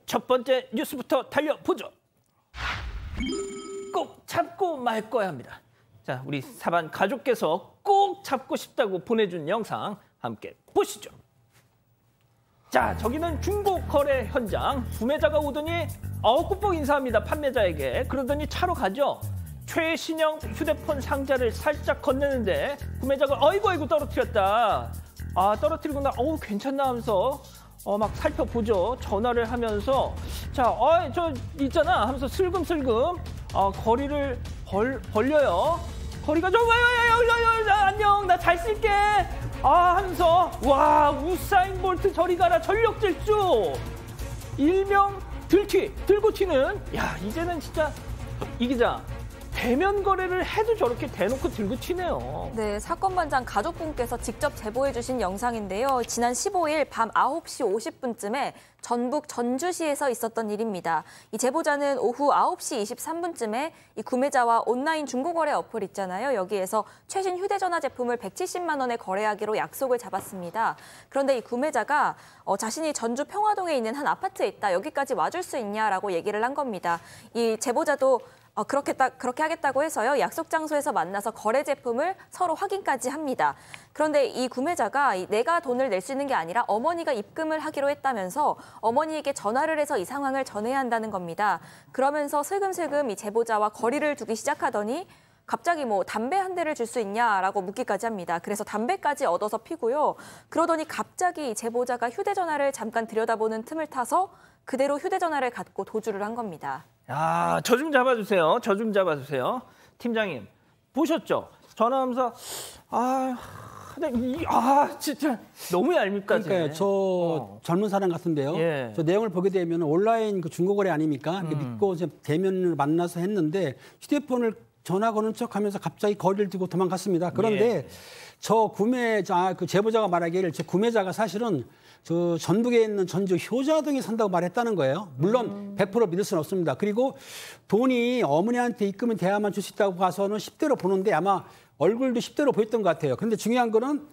첫 번째 뉴스부터 달려보죠. 꼭 잡고 말 거야 합니다. 자, 우리 사반 가족께서 꼭 잡고 싶다고 보내준 영상 함께 보시죠. 자, 저기는 중고 거래 현장. 구매자가 오더니 꾸벅 인사합니다. 판매자에게. 그러더니 차로 가죠. 최신형 휴대폰 상자를 살짝 건네는데 구매자가 아이고 떨어뜨렸다. 떨어뜨리고 괜찮나 하면서 막 살펴보죠. 전화를 하면서 자, 저 있잖아 하면서 슬금슬금 거리를 벌려요. 거리가 좀 안녕 나 잘 쓸게 하면서 와 우사인 볼트 저리 가라 전력 질주 일명 들고 튀는 야 이제는 진짜 이 기자 대면 거래를 해도 저렇게 대놓고 들고 튀네요. 네, 사건 반장 가족분께서 직접 제보해 주신 영상인데요. 지난 15일 밤 9시 50분쯤에 전북 전주시에서 있었던 일입니다. 이 제보자는 오후 9시 23분쯤에 이 구매자와 온라인 중고거래 어플 있잖아요. 여기에서 최신 휴대전화 제품을 170만 원에 거래하기로 약속을 잡았습니다. 그런데 이 구매자가 자신이 전주 평화동에 있는 한 아파트에 있다. 여기까지 와줄 수 있냐라고 얘기를 한 겁니다. 이 제보자도 그렇게 하겠다고 해서요. 약속 장소에서 만나서 거래 제품을 서로 확인까지 합니다. 그런데 이 구매자가 내가 돈을 낼 수 있는 게 아니라 어머니가 입금을 하기로 했다면서 어머니에게 전화를 해서 이 상황을 전해야 한다는 겁니다. 그러면서 슬금슬금 이 제보자와 거리를 두기 시작하더니 갑자기 담배 한 대를 줄 수 있냐라고 묻기까지 합니다. 그래서 담배까지 얻어서 피고요. 그러더니 갑자기 제보자가 휴대전화를 잠깐 들여다보는 틈을 타서 그대로 휴대전화를 갖고 도주를 한 겁니다. 야, 저 좀 잡아주세요. 팀장님, 보셨죠? 전화하면서 진짜 너무 얄밉다. 그러니까요. 저 젊은 사람 같은데요. 예. 저 내용을 보게 되면 온라인 그 중고거래 아닙니까? 믿고 이제 대면을 만나서 했는데 휴대폰을 전화 거는 척하면서 갑자기 거리를 두고 도망갔습니다. 그런데 예. 저 구매자, 그 제보자가 말하기를 저 구매자가 사실은 저 전북에 있는 전주 효자동에 산다고 말했다는 거예요. 물론 100% 믿을 수는 없습니다. 그리고 돈이 어머니한테 입금이 돼야만 줄 수 있다고 봐서는 10대로 보는데 아마 얼굴도 10대로 보였던 것 같아요. 그런데 중요한 거는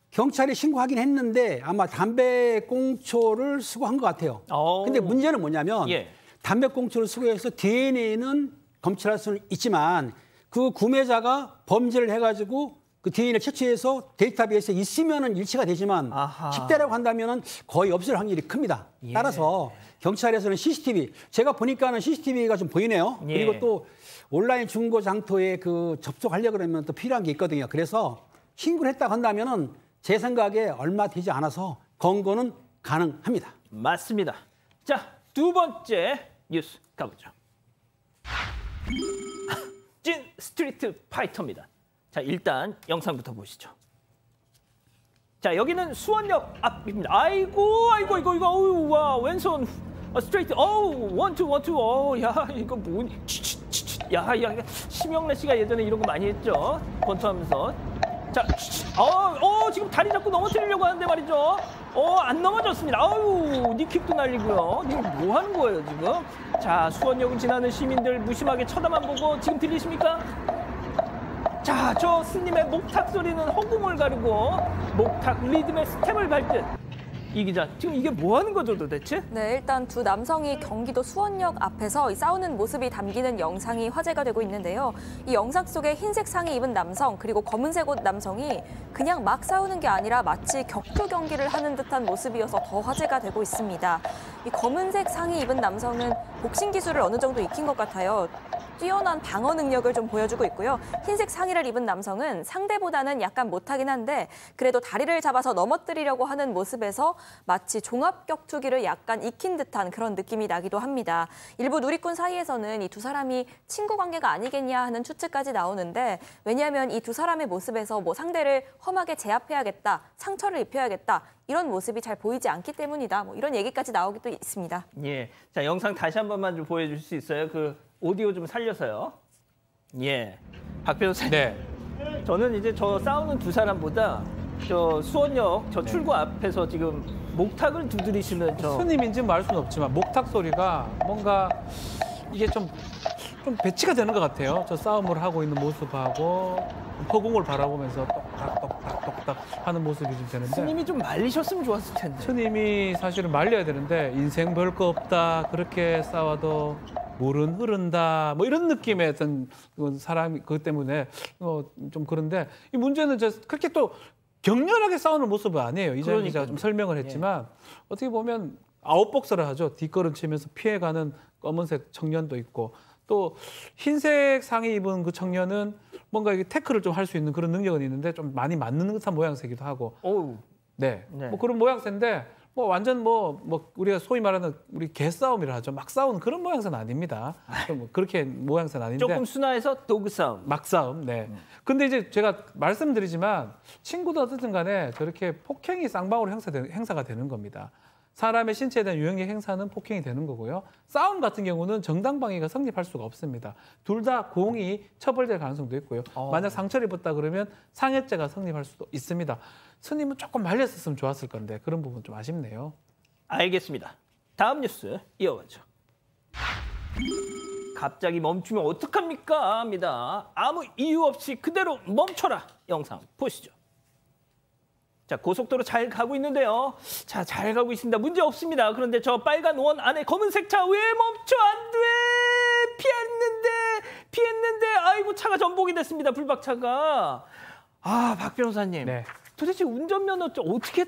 경찰에 신고하긴 했는데 아마 담배꽁초를 쓰고 한 것 같아요. 근데 문제는 뭐냐면 담배꽁초를 쓰고 해서 DNA는 검출할 수는 있지만 그 구매자가 범죄를 해가지고 그 DNA를 채취해서 데이터베이스에 있으면은 일치가 되지만 10대라고 한다면은 거의 없을 확률이 큽니다. 따라서 경찰에서는 CCTV, 제가 보니까는 CCTV가 좀 보이네요. 그리고 또 온라인 중고 장터에 그 접속하려고 그러면 또 필요한 게 있거든요. 그래서 신고를 했다고 한다면은 제 생각에 얼마 되지 않아서 검거는 가능합니다. 맞습니다. 자, 두 번째 뉴스 가보죠. 찐 스트리트 파이터입니다. 자, 일단 영상부터 보시죠. 자, 여기는 수원역 앞입니다. 아이고, 와, 왼손 스트레이트, 원투, 야, 이거 뭐니? 야, 심영래 씨가 예전에 이런 거 많이 했죠. 권투하면서. 자, 지금 다리 잡고 넘어뜨리려고 하는데 말이죠. 안 넘어졌습니다. 니킥도 날리고요. 이거 뭐 하는 거예요, 지금? 자, 수원역을 지나는 시민들 무심하게 쳐다만 보고 지금 들리십니까? 자, 저 스님의 목탁 소리는 허공을 가르고 목탁 리듬의 스텝을 밟듯. 이 기자, 지금 이게 뭐 하는 거죠, 도대체? 네, 일단 두 남성이 경기도 수원역 앞에서 싸우는 모습이 담기는 영상이 화제가 되고 있는데요. 이 영상 속에 흰색 상의 입은 남성 그리고 검은색 옷 남성이 그냥 막 싸우는 게 아니라 마치 격투 경기를 하는 듯한 모습이어서 더 화제가 되고 있습니다. 이 검은색 상의 입은 남성은 복싱 기술을 어느 정도 익힌 것 같아요. 뛰어난 방어 능력을 좀 보여주고 있고요. 흰색 상의를 입은 남성은 상대보다는 약간 못하긴 한데 그래도 다리를 잡아서 넘어뜨리려고 하는 모습에서 마치 종합격투기를 약간 익힌 듯한 그런 느낌이 나기도 합니다. 일부 누리꾼 사이에서는 이 두 사람이 친구 관계가 아니겠냐 하는 추측까지 나오는데 왜냐하면 이 두 사람의 모습에서 상대를 험하게 제압해야겠다, 상처를 입혀야겠다 이런 모습이 잘 보이지 않기 때문이다. 이런 얘기까지 나오기도 있습니다. 예, 자 영상 다시 한 번만 좀 보여줄 수 있어요? 그 오디오 좀 살려서요. 예, 박 변호사님. 네. 저는 이제 저 싸우는 두 사람보다 저 수원역 저 출구 앞에서 지금 목탁을 두드리시는 스님인지는 말할 수는 없지만 목탁 소리가 뭔가 이게 좀 배치가 되는 것 같아요. 저 싸움을 하고 있는 모습하고 허공을 바라보면서 똑딱 딱 하는 모습이 좀 되는데 스님이 좀 말리셨으면 좋았을 텐데. 스님이 사실은 말려야 되는데 인생 별 거 없다 그렇게 싸워도 물은 흐른다 뭐 이런 느낌의 어떤 사람이 그것 때문에 좀 그런데 이 문제는 그렇게 또 격렬하게 싸우는 모습은 아니에요. 이재현 기자가 좀 설명을 했지만 어떻게 보면 아웃복서를 하죠. 뒷걸음 치면서 피해가는 검은색 청년도 있고 또 흰색 상의 입은 그 청년은 뭔가 이게 태클을 좀 할 수 있는 그런 능력은 있는데 좀 많이 맞는 듯한 모양새기도 하고 네. 뭐 그런 모양새인데 뭐 완전 뭐 우리가 소위 말하는 우리 개싸움이라 하죠. 막 싸우는 그런 모양새는 아닙니다. 좀 그렇게 모양새는 아닌데 조금 순화해서 도그 싸움. 막 싸움. 네. 근데 이제 제가 말씀드리지만 친구도 어쨌든 간에 저렇게 폭행이 쌍방으로 행사가 되는 겁니다. 사람의 신체에 대한 유형의 행사는 폭행이 되는 거고요. 싸움 같은 경우는 정당방위가 성립할 수가 없습니다. 둘 다 공이 처벌될 가능성도 있고요. 만약 상처를 입었다 그러면 상해죄가 성립할 수도 있습니다. 스님은 조금 말렸었으면 좋았을 건데 그런 부분 좀 아쉽네요. 알겠습니다. 다음 뉴스 이어가죠. 갑자기 멈추면 어떡합니까? 합니다. 아무 이유 없이 그대로 멈춰라. 영상 보시죠. 자, 고속도로 잘 가고 있는데요. 자, 잘 가고 있습니다. 문제 없습니다. 그런데 저 빨간 원 안에 검은색 차 왜 멈춰? 안 돼! 피했는데 아이고 차가 전복이 됐습니다. 불박차가. 아, 박 변호사님. 네. 도대체 운전면허 어떻게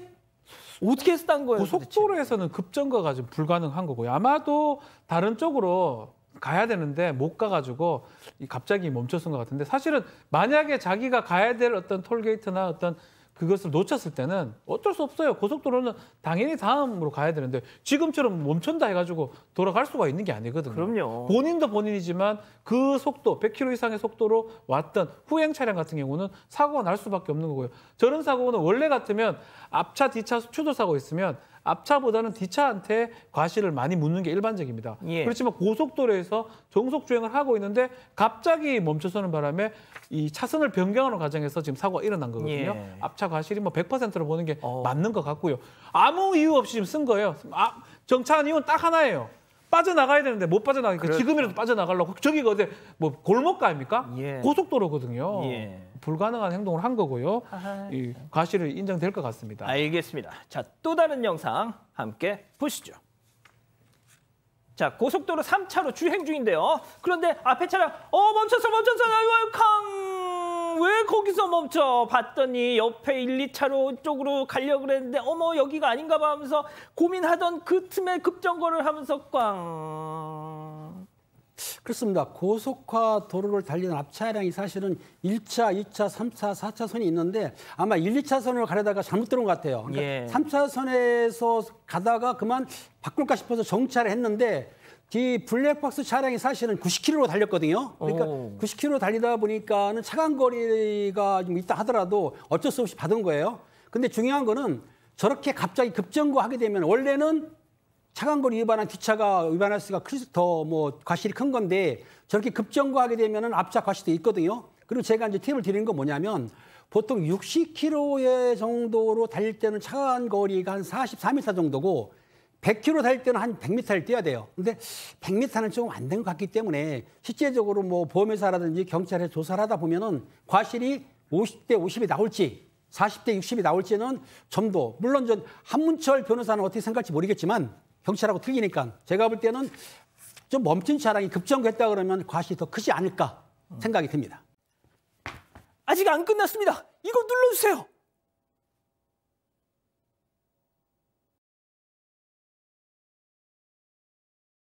해서 딴 거예요? 고속도로에서는 급정거가 좀 불가능한 거고요. 아마도 다른 쪽으로 가야 되는데 못 가가지고 갑자기 멈췄은 것 같은데 사실은 만약에 자기가 가야 될 어떤 톨게이트나 어떤 그것을 놓쳤을 때는 어쩔 수 없어요. 고속도로는 당연히 다음으로 가야 되는데 지금처럼 멈춘다 해가지고 돌아갈 수가 있는 게 아니거든요. 그럼요. 본인도 본인이지만 그 속도, 100km 이상의 속도로 왔던 후행 차량 같은 경우는 사고가 날 수밖에 없는 거고요. 저런 사고는 원래 같으면 앞차, 뒤차 추돌 사고 있으면 앞차보다는 뒤차한테 과실을 많이 묻는 게 일반적입니다. 예. 그렇지만 고속도로에서 정속 주행을 하고 있는데 갑자기 멈춰서는 바람에 이 차선을 변경하는 과정에서 지금 사고가 일어난 거거든요. 예. 앞차 과실이 뭐 100%로 보는 게 맞는 것 같고요. 아무 이유 없이 지금 쓴 거예요. 정차한 이유는 딱 하나예요. 빠져나가야 되는데 못 빠져나가니까 그렇죠. 지금이라도 빠져나가려고 저기가 어디 뭐 골목가 아닙니까? 예. 고속도로거든요. 예. 불가능한 행동을 한 거고요. 아하. 이 과실을 인정될 것 같습니다. 알겠습니다. 자, 또 다른 영상 함께 보시죠. 자, 고속도로 3차로 주행 중인데요. 그런데 앞에 차량 멈췄어. 아이고 캉! 왜 거기서 멈춰? 봤더니 옆에 1, 2차로 쪽으로 가려고 그랬는데 어머 여기가 아닌가 봐 하면서 고민하던 그 틈에 급정거를 하면서 꽝. 그렇습니다. 고속화 도로를 달리는 앞차량이 사실은 1차, 2차, 3차, 4차선이 있는데 아마 1, 2차선으로 가려다가 잘못 들어온 것 같아요. 그러니까 예. 3차선에서 가다가 그만 바꿀까 싶어서 정차를 했는데 이 블랙박스 차량이 사실은 90km로 달렸거든요. 그러니까 90km 달리다 보니까는 차간 거리가 좀 있다 하더라도 어쩔 수 없이 받은 거예요. 근데 중요한 거는 저렇게 갑자기 급정거하게 되면 원래는 차간거리 위반한 뒷차가 위반할 수가 더 뭐 과실이 큰 건데 저렇게 급정거하게 되면은 앞차 과실도 있거든요. 그리고 제가 이제 팁을 드리는 건 뭐냐면 보통 60km 정도로 달릴 때는 차간거리가 한 44m 정도고 100km 달릴 때는 한 100m를 뛰어야 돼요. 근데 100m는 조금 안 된 것 같기 때문에 실제적으로 뭐 보험회사라든지 경찰에 조사를 하다 보면은 과실이 50대 50이 나올지 40대 60이 나올지는 좀 더 물론 전 한문철 변호사는 어떻게 생각할지 모르겠지만 경찰하고 틀리니까 제가 볼 때는 좀 멈춘 차량이 급정거했다 그러면 과실이 더 크지 않을까 생각이 듭니다. 아직 안 끝났습니다. 이거 눌러주세요.